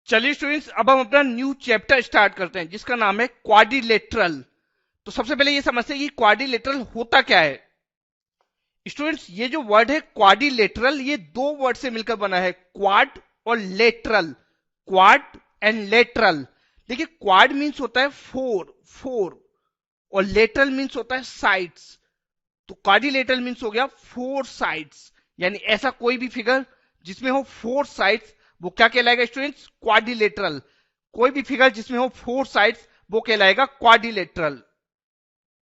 चलिए स्टूडेंट्स, अब हम अपना न्यू चैप्टर स्टार्ट करते हैं जिसका नाम है क्वाड्रिलेटरल। तो सबसे पहले ये समझते हैं कि क्वाड्रिलेटरल होता क्या है। स्टूडेंट्स, ये जो वर्ड है क्वाड्रिलेटरल, ये दो वर्ड से मिलकर बना है, क्वाड और लेटरल। Quad and lateral. देखिए, क्वाड मीन्स होता है फोर फोर, और लेटरल मीन्स होता है साइड्स। तो क्वाड्रिलेटरल मीन्स हो गया फोर साइड्स, यानी ऐसा कोई भी फिगर जिसमें हो फोर साइड्स वो क्या कहलाएगा स्टूडेंट्स? क्वाड्रिलेटरल। कोई भी फिगर जिसमें हो फोर साइड्स वो कहलाएगा क्वाड्रिलेटरल।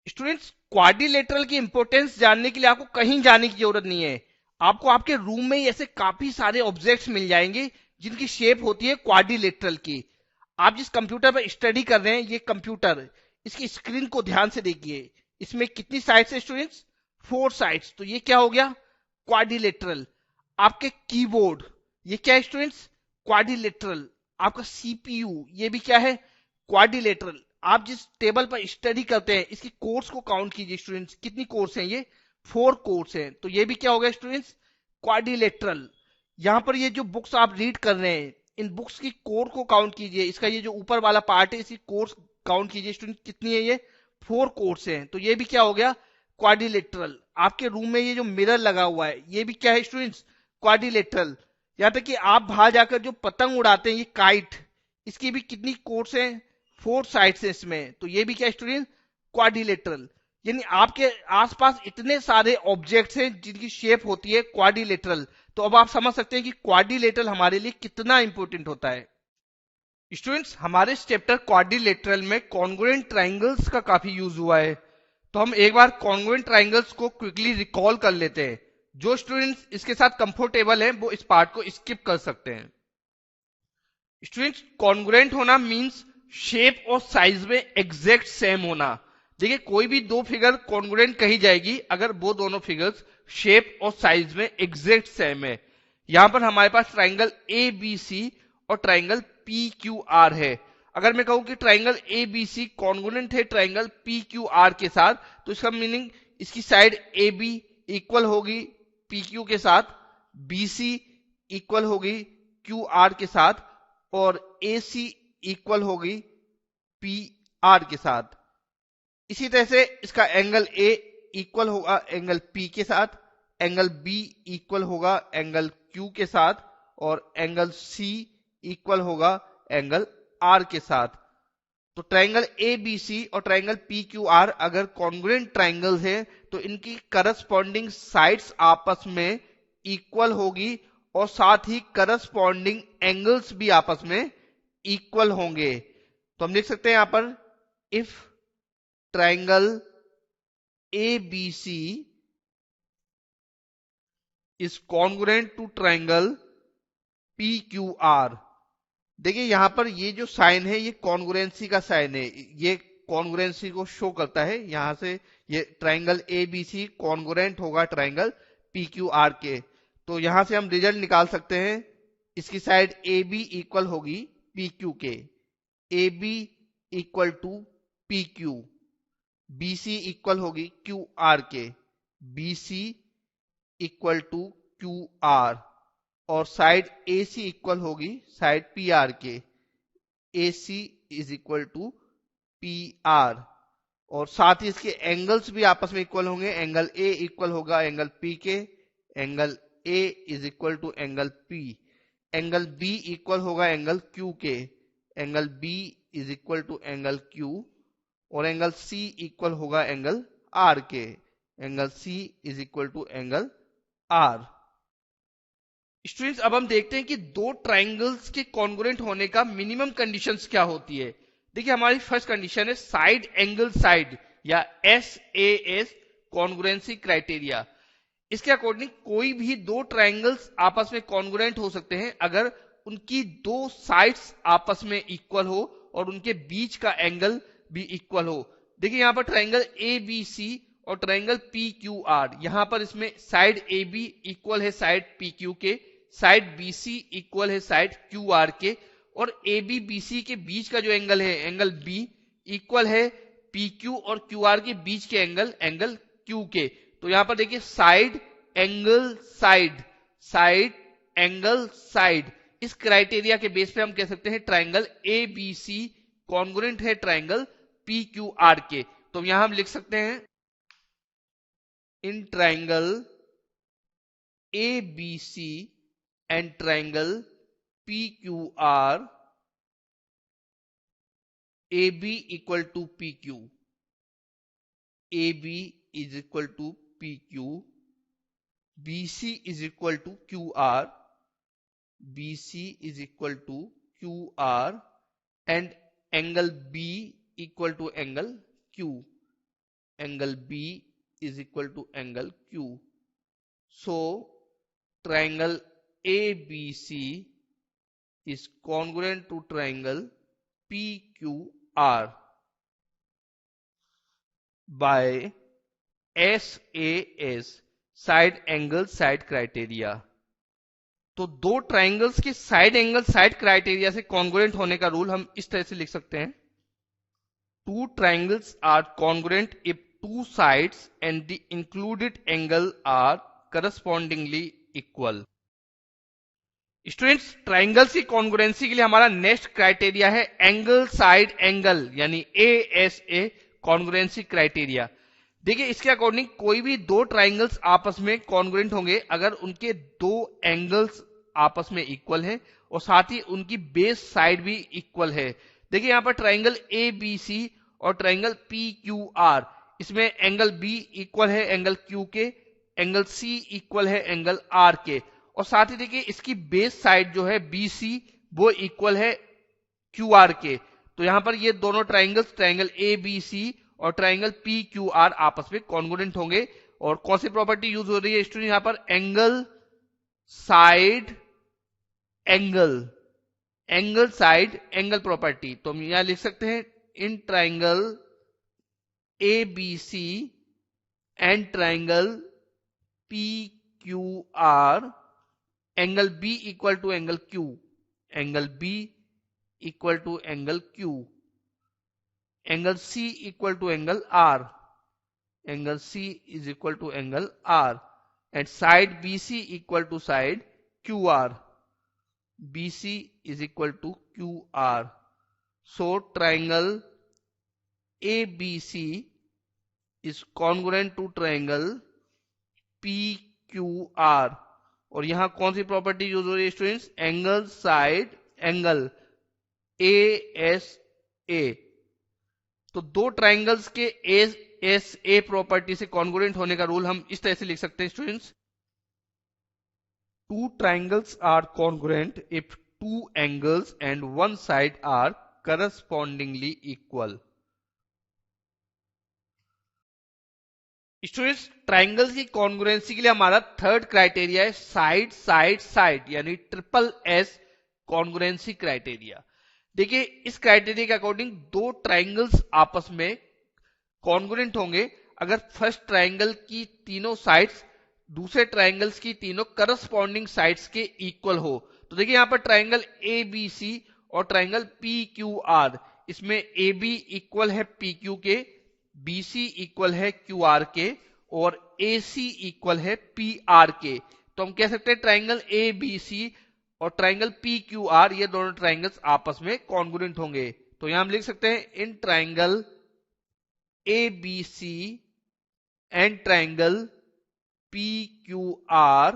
स्टूडेंट्स, क्वाड्रिलेटरल की इंपॉर्टेंस जानने के लिए आपको कहीं जाने की जरूरत नहीं है। आपको आपके रूम में ही ऐसे काफी सारे ऑब्जेक्ट्स मिल जाएंगे जिनकी शेप होती है क्वाड्रिलेटरल की। आप जिस कंप्यूटर पर स्टडी कर रहे हैं, ये कंप्यूटर, इसकी स्क्रीन को ध्यान से देखिए। इसमें कितनी साइड्स है स्टूडेंट्स? Four sides. तो ये क्या हो गया? क्वाड्रिलेटरल। आपके कीबोर्ड, ये क्या है स्टूडेंट्स? क्वाड्रिलेटरल। आपका सीपीयू, ये भी क्या है? क्वाड्रिलेटरल। आप जिस टेबल पर स्टडी करते हैं, इसकी कोर्स को काउंट कीजिए स्टूडेंट्स, कितनी कोर्स हैं? ये फोर कोर्स हैं। तो ये भी क्या हो गया स्टूडेंट्स? क्वाड्रिलेटरल। यहां पर ये जो बुक्स आप रीड कर रहे हैं, इन बुक्स की कोर को काउंट कीजिए। इसका ये जो ऊपर वाला पार्ट है, इसकी कोर्स काउंट कीजिए स्टूडेंट, कितनी है? ये फोर कोर्स हैं। तो ये भी क्या हो गया? क्वाड्रिलेटरल। आपके रूम में ये जो मिरर लगा हुआ है, ये भी क्या है स्टूडेंट्स? क्वाड्रिलेटरल। यहां तक कि आप बाहर जाकर जो पतंग उड़ाते हैं, ये काइट, इसकी भी कितनी कोर्स हैं? फोर साइड्स हैं इसमें। तो ये भी क्या स्टूडेंट? क्वाड्रिलेटरल। यानी आपके आसपास इतने सारे ऑब्जेक्ट्स हैं जिनकी शेप होती है क्वाड्रिलेटरल। तो अब आप समझ सकते हैं कि क्वाड्रिलेटरल हमारे लिए कितना इंपॉर्टेंट होता है। स्टूडेंट्स, हमारे इस चैप्टर क्वाड्रिलेटरल में कॉन्ग्रुएंट ट्राइंगल्स का काफी यूज हुआ है। तो हम एक बार कॉन्ग्रुएंट ट्राइंगल्स को क्विकली रिकॉल कर लेते हैं। जो स्टूडेंट्स इसके साथ कंफर्टेबल हैं वो इस पार्ट को स्किप कर सकते हैं। स्टूडेंट्स, कॉन्ग्रुएंट होना मींस शेप और साइज में एग्जैक्ट सेम होना। देखिए, कोई भी दो फिगर कॉन्ग्रुएंट कही जाएगी अगर वो दोनों फिगर्स शेप और साइज में एग्जैक्ट सेम है। यहां पर हमारे पास ट्राइंगल ए बी सी और ट्राइंगल पी क्यू आर है। अगर मैं कहूं कि triangle A B C congruent है ट्राइंगल पी क्यू आर के साथ, तो इसका मीनिंग इसकी साइड ए बी इक्वल होगी पी क्यू के साथ, बी सी इक्वल होगी क्यू आर के साथ, और ए सी इक्वल होगी पी आर के साथ। इसी तरह से इसका एंगल ए इक्वल होगा एंगल पी के साथ, एंगल बी इक्वल होगा एंगल क्यू के साथ, और एंगल सी इक्वल होगा एंगल आर के साथ। तो ट्राइंगल ए बी सी और ट्राइंगल पी क्यू आर अगर कॉन्ग्रुएंट ट्राइंगल्स है तो इनकी करस्पॉन्डिंग साइड्स आपस में इक्वल होगी, और साथ ही करस्पॉन्डिंग एंगल्स भी आपस में इक्वल होंगे। तो हम लिख सकते हैं यहां पर, if triangle A B C is congruent to triangle P Q R. देखिए, यहां पर ये जो साइन है ये कॉन्ग्रुएंसी का साइन है, ये कॉन्ग्रुएंसी को शो करता है। यहां से ये triangle A B C congruent होगा ट्राइंगल पी क्यू आर के। तो यहां से हम रिजल्ट निकाल सकते हैं, इसकी साइड ए बी इक्वल होगी पी क्यू के, A B equal to P Q, B C equal होगी क्यू आर के, B C equal to Q R, और साइड ए सी इक्वल होगी साइड पी आर के, A C is equal to P R, और साथ ही इसके angles भी आपस में इक्वल होंगे। एंगल ए इक्वल होगा एंगल पी के, angle A is equal to angle P, angle B equal होगा एंगल क्यू के, angle B is equal to angle Q, और एंगल सी इक्वल होगा एंगल आर के, angle C is equal to angle R. Students, अब हम देखते हैं कि दो ट्राइंगल्स के कॉन्ग्रुएंट होने का मिनिमम कंडीशंस क्या होती है। देखिए, हमारी फर्स्ट कंडीशन है साइड एंगल साइड, या SAS कॉन्ग्रुएंसी क्राइटेरिया। इसके अकॉर्डिंग कोई भी दो ट्राइंगल्स आपस में कॉन्ग्रुएंट हो सकते हैं अगर उनकी दो साइड्स आपस में इक्वल हो और उनके बीच का एंगल भी इक्वल हो। देखिए, यहां पर ट्राइंगल ए बी सी और ट्राइंगल पी क्यू आर, यहां पर इसमें साइड ए बी इक्वल है साइड पी क्यू के, साइड बी सी इक्वल है साइड क्यू आर के, और ए बी बी सी के बीच का जो एंगल है एंगल बी इक्वल है पी क्यू और क्यू आर के बीच के एंगल एंगल क्यू के। तो यहां पर देखिए, side angle side, side angle side, इस क्राइटेरिया के बेस पे हम कह सकते हैं triangle A B C congruent है ट्राइंगल पी क्यू आर के। तो यहां हम लिख सकते हैं in triangle A B C and triangle P Q R A B equal to P Q, A B is equal to P Q, B C is equal to Q R, BC is equal to QR and angle B equal to angle Q. Angle B is equal to angle Q. So triangle ABC is congruent to triangle PQR by SAS, side angle side criteria. तो दो triangles के side angle side criteria से congruent होने का rule हम इस तरह से लिख सकते हैं, two triangles are congruent if two sides and the included angle are correspondingly equal. Students, triangles की कॉन्ग्रुएंसी के लिए हमारा नेक्स्ट क्राइटेरिया है एंगल साइड एंगल यानी ASA कॉन्ग्रुएंसी क्राइटेरिया। देखिए, इसके अकॉर्डिंग कोई भी दो ट्राइंगल्स आपस में कॉन्ग्रुएंट होंगे अगर उनके दो एंगल्स आपस में इक्वल हैं और साथ ही उनकी बेस साइड भी इक्वल है। देखिए यहां पर ट्राइंगल ABC और ट्राइंगल PQR, इसमें एंगल B इक्वल है एंगल Q के, एंगल C इक्वल है एंगल R के, और साथ ही देखिए इसकी बेस साइड जो है BC वो इक्वल है QR के। तो यहां पर ये दोनों ट्राइंगल्स, ट्राइंगल ABC और ट्राइंगल PQR आपस में कॉन्ग्रुएंट होंगे। और कौन सी प्रॉपर्टी यूज हो रही है स्टूडेंट यहां पर? Angle side angle, angle side angle property. तो हम यहां लिख सकते हैं in triangle ABC and triangle PQR angle B equal to angle Q, angle B equal to angle Q, angle C equal to angle R, angle C is equal to angle R, and side BC equal to side QR, BC is equal to QR. So triangle ABC is congruent to triangle PQR. और यहां कौन सी property use हो रही है students? Angle side angle ASA। तो दो triangles के ASA property से कॉन्ग्रुएंट होने का रूल हम इस तरह से लिख सकते हैं students, two triangles are congruent if two angles and one side are correspondingly equal. Students, triangles की कॉन्ग्रुएंसी के लिए हमारा थर्ड क्राइटेरिया है साइड साइड साइड यानी SSS कॉन्ग्रुएंसी क्राइटेरिया। देखिए, इस क्राइटेरिया के अकॉर्डिंग दो ट्राइंगल्स आपस में कॉन्ग्रुएंट होंगे अगर फर्स्ट ट्राइंगल की तीनों साइड्स दूसरे ट्राइंगल्स की तीनों करस्पॉन्डिंग साइड्स के इक्वल हो। तो देखिए यहां पर ट्राइंगल ABC और ट्राइंगल PQR, इसमें AB इक्वल है PQ के, BC इक्वल है QR के और AC इक्वल है PR के। तो हम कह सकते हैं ट्राइंगल ABC और ट्राइंगल PQR ये दोनों ट्राइंगल्स आपस में कॉन्ग्रुएंट होंगे। तो यहां हम लिख सकते हैं in triangle ABC and triangle PQR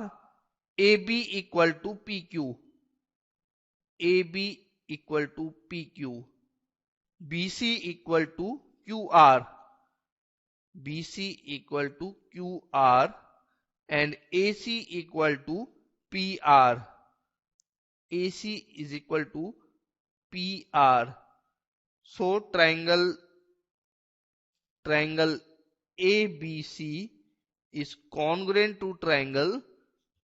AB equal to PQ, AB equal to PQ, BC equal to QR, BC equal to QR and AC equal to PR, AC is equal to PR. So triangle ABC is congruent to triangle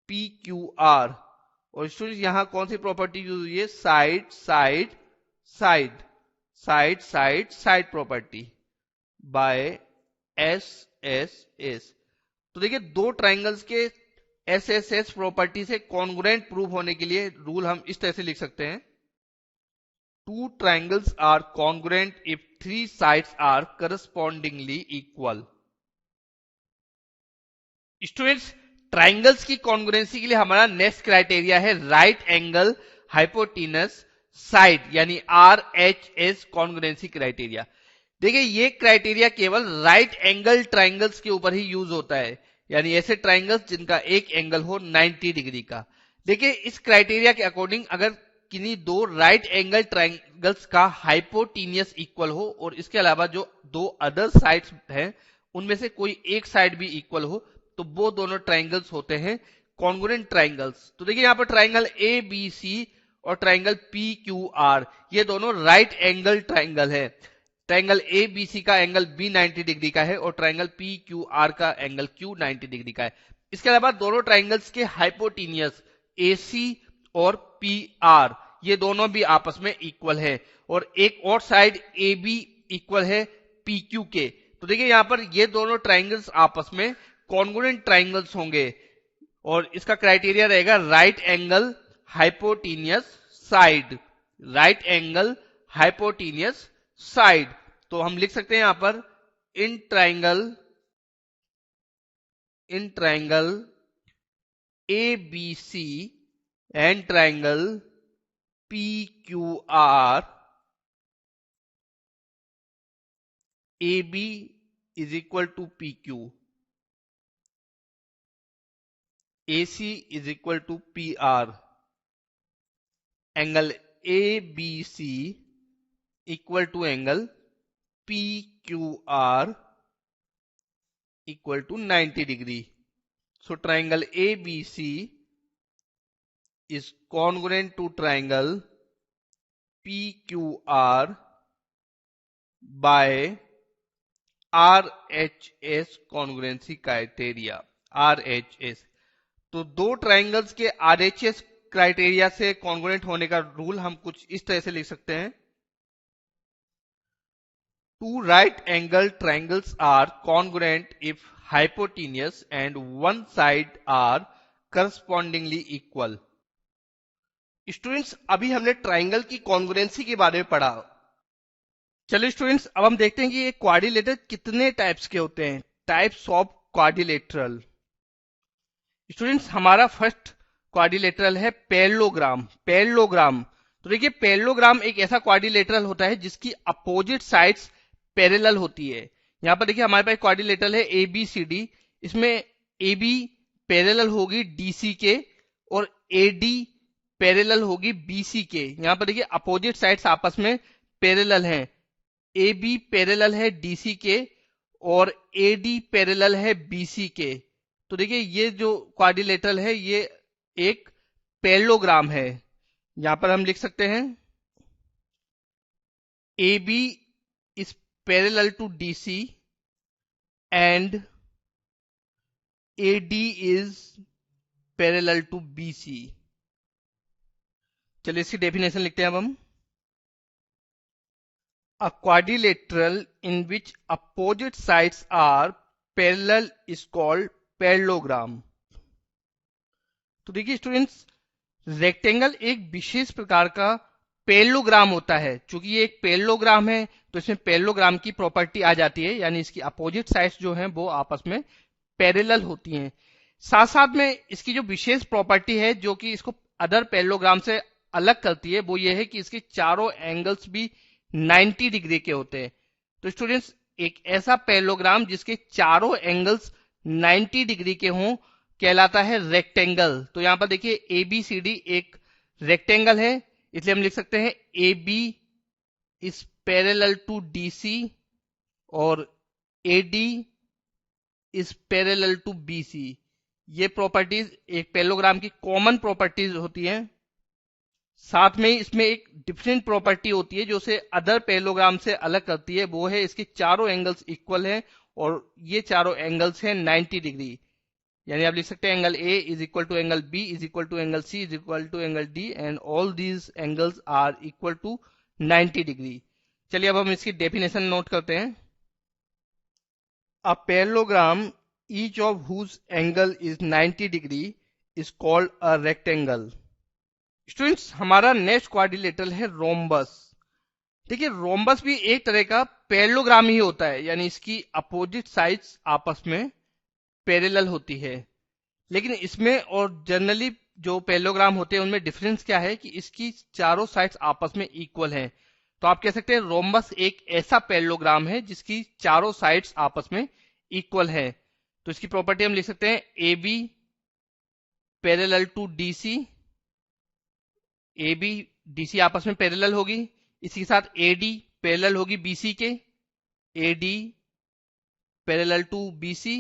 PQR। और students यहां कौन सी property use हुई है? Side side side, side side side property bye SSS। तो देखिए, दो triangles के SSS property से कॉन्ग्रुएंट प्रूव होने के लिए रूल हम इस तरह से लिख सकते हैं, two triangles are congruent if three sides are correspondingly equal. Students, triangles की कॉन्ग्रुएंसी के लिए हमारा नेक्स्ट क्राइटेरिया है राइट एंगल हाइपोटीनस साइड यानी RHS कॉन्ग्रुएंसी क्राइटेरिया। देखिए ये क्राइटेरिया केवल राइट एंगल ट्राइंगल्स के ऊपर ही यूज होता है, यानी ऐसे ट्राइंगल्स जिनका एक एंगल हो 90 डिग्री का। देखिए इस क्राइटेरिया के अकॉर्डिंग अगर किन्हीं दो राइट एंगल ट्राइंगल्स का हाइपोटीनियस इक्वल हो और इसके अलावा जो दो अदर साइड्स हैं उनमें से कोई एक साइड भी इक्वल हो, तो वो दोनों ट्राइंगल्स होते हैं कॉन्ग्रुएंट ट्राइंगल्स। तो देखिए यहाँ पर ट्राइंगल ABC और ट्राइंगल PQR ये दोनों राइट एंगल ट्राइंगल है। ट्राइंगल ABC का एंगल B 90 डिग्री का है और ट्राइंगल PQR का एंगल Q 90 डिग्री का है। इसके अलावा दोनों ट्राइंगल्स के हाइपोटीनियस AC और PR ये दोनों भी आपस में इक्वल है और एक और साइड AB इक्वल है PQ के। तो देखिए यहां पर ये दोनों ट्राइंगल्स आपस में कॉन्ग्रुएंट ट्राइंगल्स होंगे और इसका क्राइटेरिया रहेगा right angle hypotenuse side, right angle hypotenuse side. तो हम लिख सकते हैं यहां पर इन triangle ABC and triangle PQR AB is equal to PQ, AC is equal to PR, angle ABC equal to angle PQR equal to 90 degree. So triangle ABC is congruent to triangle PQR by RHS congruency criteria, RHS। तो दो triangles के RHS criteria से congruent होने का rule हम कुछ इस तरह से लिख सकते हैं। Two right angle triangles are congruent if hypotenuse and one side are correspondingly equal। Students अभी हमने ट्राइंगल की कॉन्ग्रुएंसी के बारे में पढ़ा। चलिए स्टूडेंट्स अब हम देखते हैं कि ये क्वाड्रिलेटरल कितने टाइप्स के होते हैं, टाइप्स ऑफ क्वाड्रिलेटरल। स्टूडेंट्स हमारा फर्स्ट क्वाड्रिलेटरल है पैरेललोग्राम। तो देखिए पैरेललोग्राम एक ऐसा क्वाड्रिलेटरल होता है जिसकी अपोजिट साइड्स पैरेलल होती है। यहां पर देखिए हमारे पास क्वाड्रिलेटरल है ABCD, इसमें AB पैरेलल होगी DC के और AD पैरेलल होगी BC के। यहां पर देखिए अपोजिट साइड्स आपस में पैरेलल हैं। AB पैरेलल है DC के और AD पैरेलल है BC के। तो देखिए ये जो क्वाड्रिलेटरल है ये एक पैरेललोग्राम है। यहां पर हम लिख सकते हैं AB is parallel to DC and AD is parallel to BC। चलिए इसकी डेफिनेशन लिखते हैं अब हम। A quadrilateral in which opposite sides are parallel is called parallelogram। तो देखिए स्टूडेंट्स रेक्टेंगल एक विशेष प्रकार का पैरेललोग्राम होता है। चूंकि ये एक पैरेललोग्राम है तो इसमें पैरेललोग्राम की प्रॉपर्टी आ जाती है, यानी इसकी अपोजिट साइड्स जो हैं वो आपस में पैरेलल होती हैं। साथ साथ में इसकी जो विशेष प्रॉपर्टी है जो कि इसको अदर पैरेललोग्राम से अलग करती है वो ये है कि इसके चारों एंगल्स भी 90 डिग्री के होते हैं। तो स्टूडेंट्स एक ऐसा पैरेललोग्राम जिसके चारों एंगल्स 90 डिग्री के हों कहलाता है रेक्टेंगल। तो यहां पर देखिए ABCD एक रेक्टेंगल है, इसलिए हम लिख सकते हैं AB is parallel to DC और AD is parallel to BC। ये प्रॉपर्टीज एक पैरेललोग्राम की कॉमन प्रॉपर्टीज होती हैं। साथ में इसमें एक डिफरेंट प्रॉपर्टी होती है जो उसे अदर पैरेललोग्राम से अलग करती है, वो है इसके चारों एंगल्स इक्वल हैं और ये चारों एंगल्स हैं 90 डिग्री। यानी आप लिख सकते हैं angle A is equal to angle B is equal to angle C is equal to angle D and all these angles are equal to 90 degree. चलिए अब हम इसकी डेफिनेशन नोट करते हैं। A parallelogram each of whose angle is 90 degree is called a rectangle. Students हमारा next quadrilateral है rhombus. देखिए rhombus भी एक तरह का पैरेललोग्राम ही होता है, यानी इसकी अपोजिट साइड्स आपस में पैरेलल होती है, लेकिन इसमें और जनरली जो पैरेललोग्राम होते हैं उनमें डिफरेंस क्या है कि इसकी चारों साइड्स आपस में इक्वल हैं। तो आप कह सकते हैं रोम्बस एक ऐसा पैरेललोग्राम है जिसकी चारों साइड्स आपस में इक्वल है। तो इसकी प्रॉपर्टी हम लिख सकते हैं A B parallel to D C, A B D C आपस में पैरेलल होगी, इसी के साथ ए डी पैरेलल होगी बी सी के, A D parallel to B C,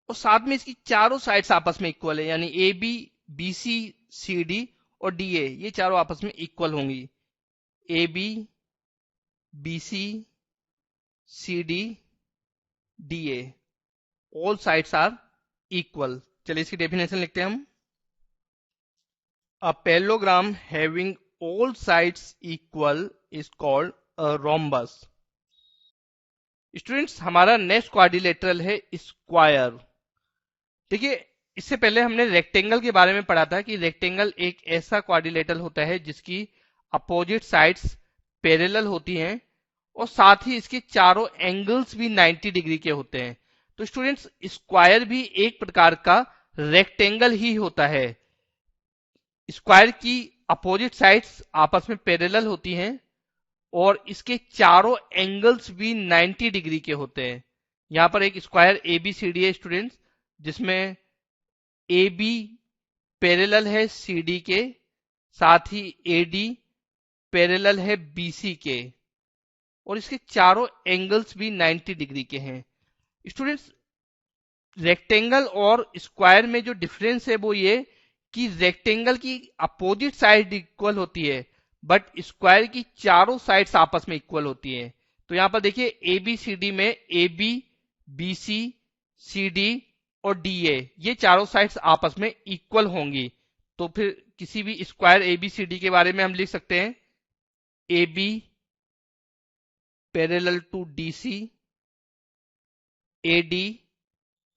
और साथ में इसकी चारों साइड्स आपस में इक्वल है, यानी A B B C C D और डी ए ये चारों आपस में इक्वल होंगी। A B B C C D D A all sides are equal. चलिए इसकी डेफिनेशन लिखते हैं हम। A parallelogram having all sides equal is called a rhombus. Students हमारा नेक्स्ट क्वाड्रिलेटरल है स्क्वायर। देखिए इससे पहले हमने रेक्टेंगल के बारे में पढ़ा था कि रेक्टेंगल एक ऐसा क्वाड्रिलेटरल होता है जिसकी अपोजिट साइड्स पैरेलल होती हैं और साथ ही इसके चारों एंगल्स भी 90 डिग्री के होते हैं। तो स्टूडेंट्स स्क्वायर भी एक प्रकार का रेक्टेंगल ही होता है। स्क्वायर की अपोजिट साइड्स आपस में पैरेलल होती हैं और इसके चारों एंगल्स भी 90 डिग्री के होते हैं। यहां पर एक स्क्वायर एबीसीडी है स्टूडेंट्स, जिसमें ए बी पैरेलल है सी डी के, साथ ही ए डी पैरेलल है बी सी के, और इसके चारों एंगल्स भी 90 डिग्री के हैं। स्टूडेंट्स रेक्टेंगल और स्क्वायर में जो डिफरेंस है वो ये कि रेक्टेंगल की अपोजिट साइड इक्वल होती है बट स्क्वायर की चारों साइड्स आपस में इक्वल होती है। तो यहां पर देखिए ए बी सी डी में A B B C C D और डी ए ये चारों साइड्स आपस में इक्वल होंगी। तो फिर किसी भी square A B C D के बारे में हम लिख सकते हैं A B parallel to D C, A D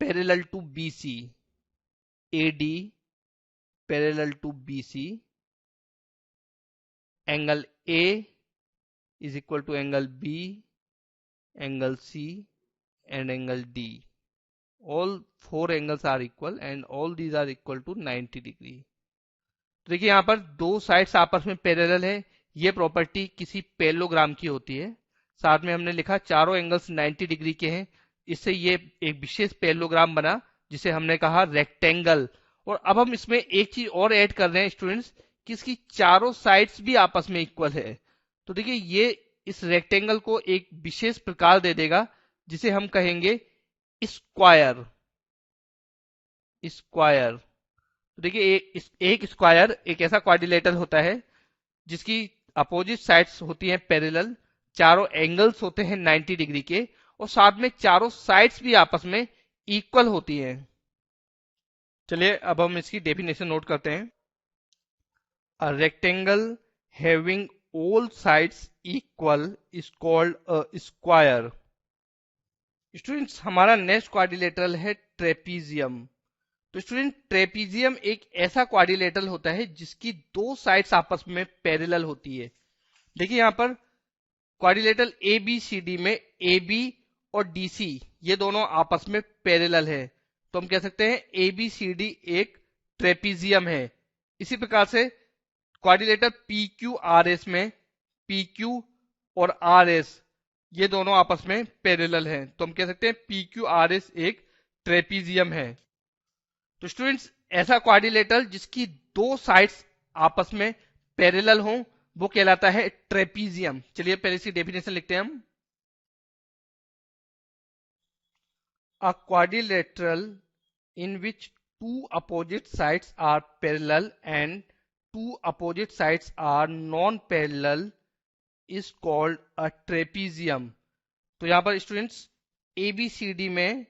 parallel to B C, A D parallel to B C, angle A is equal to angle B, angle C and angle D. All four angles are equal and all these are equal to 90 degree. तो देखिए यहां पर दो sides आपस में parallel है, ये property किसी पैरेललोग्राम की होती है। साथ में हमने लिखा चारों एंगल्स 90 डिग्री के हैं, इससे ये एक विशेष पैरेललोग्राम बना जिसे हमने कहा रेक्टेंगल। और अब हम इसमें एक चीज और ऐड कर रहे हैं स्टूडेंट्स कि इसकी चारों साइड्स भी आपस में इक्वल है। तो देखिए ये इस रेक्टेंगल को एक विशेष प्रकार दे देगा जिसे हम कहेंगे स्क्वायर। स्क्वायर तो देखिए एक स्क्वायर एक ऐसा क्वाड्रिलेटरल होता है जिसकी अपोजिट साइड्स होती हैं पैरेलल, चारों एंगल्स होते हैं 90 डिग्री के और साथ में चारों साइड्स भी आपस में इक्वल होती हैं। चलिए अब हम इसकी डेफिनेशन नोट करते हैं। A rectangle having all sides equal is called a square. Students हमारा नेक्स्ट क्वाड्रिलेटरल है ट्रेपीजियम। तो स्टूडेंट ट्रेपीजियम एक ऐसा क्वाड्रिलेटरल होता है जिसकी दो साइड्स आपस में पैरेलल होती है। देखिए यहां पर quadrilateral A B C D में ए बी और डी सी ये दोनों आपस में पैरेलल है, तो हम कह सकते हैं ए बी सी डी एक ट्रेपीजियम है। इसी प्रकार से quadrilateral P Q R S में पी क्यू और आर एस ये दोनों आपस में पैरेलल हैं, तो हम कह सकते हैं पी क्यू आर एस एक ट्रेपीजियम है। तो स्टूडेंट्स ऐसा क्वाड्रिलेटरल जिसकी दो साइड्स आपस में पैरेलल हों वो कहलाता है ट्रेपीजियम। चलिए पहले इसकी डेफिनेशन लिखते हैं हम। A quadrilateral in which two opposite sides are parallel and two opposite sides are non-parallel is called a trapezium. तो यहां पर स्टूडेंट्स ABCD में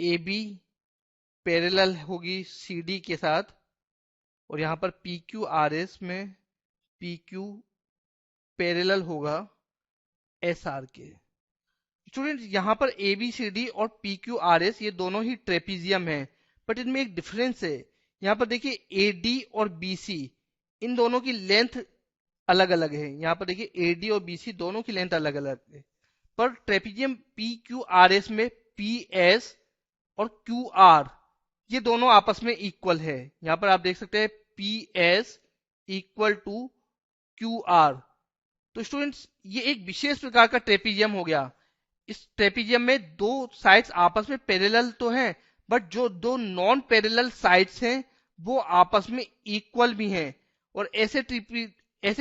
AB पैरेलल होगी CD के साथ और यहां पर PQRS में PQ पैरेलल होगा SR के। स्टूडेंट्स यहां पर ABCD और PQRS ये दोनों ही ट्रेपीजियम हैं, बट इनमें एक डिफरेंस है। यहां पर देखिए AD और BC इन दोनों की लेंथ अलग अलग है। यहां पर देखिए एडी और बीसी दोनों की लेंथ अलग अलग है, पर trapezium P Q R S में पी एस और क्यू आर ये दोनों आपस में इक्वल है। यहां पर आप देख सकते हैं P S equal to Q R. तो स्टूडेंट्स ये एक विशेष प्रकार का ट्रेपीजियम हो गया। इस ट्रेपीजियम में दो साइड्स आपस में पैरेलल तो हैं, बट जो दो नॉन पैरेलल साइड्स हैं वो आपस में इक्वल भी हैं। और ऐसे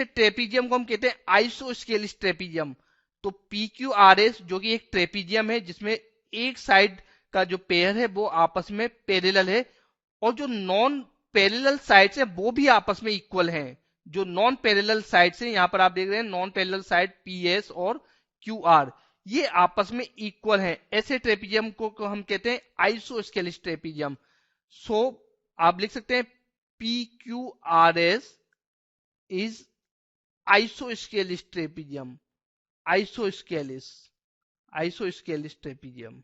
ट्रेपीजियम को हम कहते हैं आइसोस्केलिस ट्रेपीजियम। तो पी क्यू आर एस जो कि एक ट्रेपीजियम है जिसमें एक साइड का जो पेयर है वो आपस में पैरेलल है, और जो नॉन पैरेलल साइड्स है वो भी आपस में इक्वल हैं। जो नॉन पैरेलल साइड्स हैं, यहां पर आप देख रहे हैं non parallel side P S और क्यू आर, ये आपस में इक्वल हैं। ऐसे ट्रेपीजियम को हम कहते हैं आइसोस्केलिस ट्रेपीजियम। सो आप लिख सकते हैं P Q R S is isosceles trapezium. Isosceles isosceles trapezium.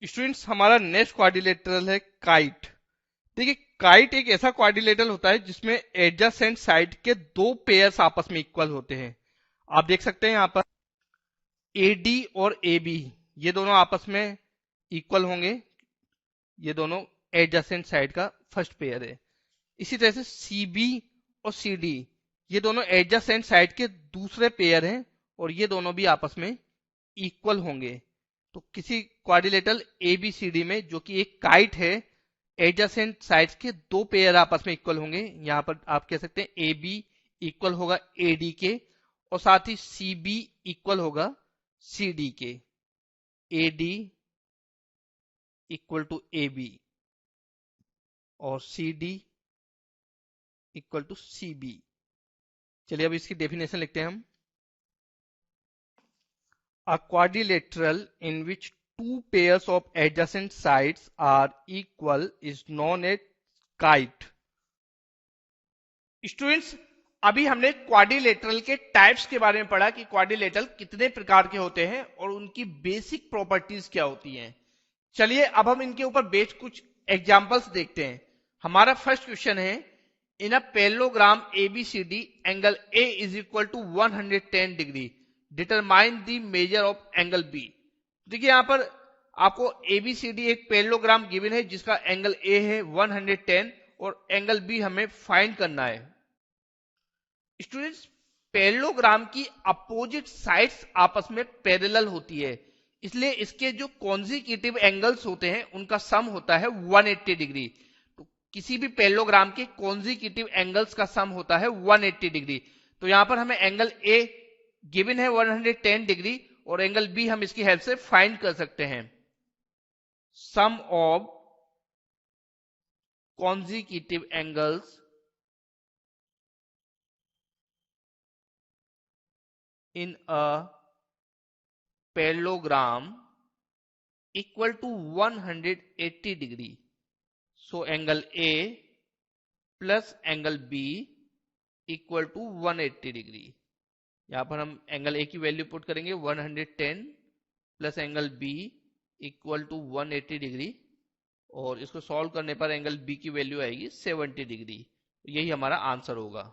Students हमारा नेक्स्ट क्वाड्रिलेटरल है काइट। देखिए काइट एक ऐसा क्वाड्रिलेटरल होता है जिसमें एडजेसेंट साइड के दो पेयर्स आपस में इक्वल होते हैं। आप देख सकते हैं यहां पर AD और AB ये दोनों आपस में इक्वल होंगे। ये दोनों एडजेसेंट साइड का फर्स्ट पेयर है। इसी तरह से CB और CD ये दोनों एडजेसेंट साइड के दूसरे पेयर हैं, और ये दोनों भी आपस में इक्वल होंगे। तो किसी क्वाड्रिलेटरल ABCD में जो कि एक काइट है, एडजेसेंट साइड्स के दो पेयर आपस में इक्वल होंगे। यहां पर आप कह सकते हैं AB इक्वल होगा AD के, और साथ ही CB इक्वल होगा CD के। AD इक्वल टू AB और CD इक्वल टू CB। चलिए अब इसकी डेफिनेशन लिखते हैं हम। A quadrilateral in which two pairs of adjacent sides are equal is known as kite. Students अभी हमने क्वाड्रिलेटरल के टाइप्स के बारे में पढ़ा कि क्वाड्रिलेटरल कितने प्रकार के होते हैं और उनकी बेसिक प्रॉपर्टीज क्या होती हैं। चलिए अब हम इनके ऊपर बेस्ड कुछ एग्जांपल्स देखते हैं। हमारा फर्स्ट क्वेश्चन है, in a parallelogram ABCD angle A is equal to 110 degree, determine the measure of angle B। देखिए यहां पर आपको ABCD एक पैरेललोग्राम गिवन है जिसका एंगल A है 110 और एंगल B हमें फाइंड करना है। स्टूडेंट्स पैरेललोग्राम की अपोजिट साइड्स आपस में पैरेलल होती है, इसलिए इसके जो कॉन्जिक्यूटिव एंगल्स होते हैं उनका सम होता है 180 डिग्री। तो किसी भी पैरेललोग्राम के कॉन्जिक्यूटिव एंगल्स का सम होता है 180 डिग्री। तो यहां पर हमें एंगल A गिवन है 110 डिग्री और एंगल B हम इसकी हेल्प से फाइंड कर सकते हैं। Sum of consecutive angles in a parallelogram equal to 180 degree. So angle A plus angle B equal to 180 degree. यहां पर हम एंगल A की वैल्यू पुट करेंगे 110 plus angle B equal to 180 degree, और इसको सॉल्व करने पर एंगल B की वैल्यू आएगी 70 डिग्री। यही हमारा आंसर होगा।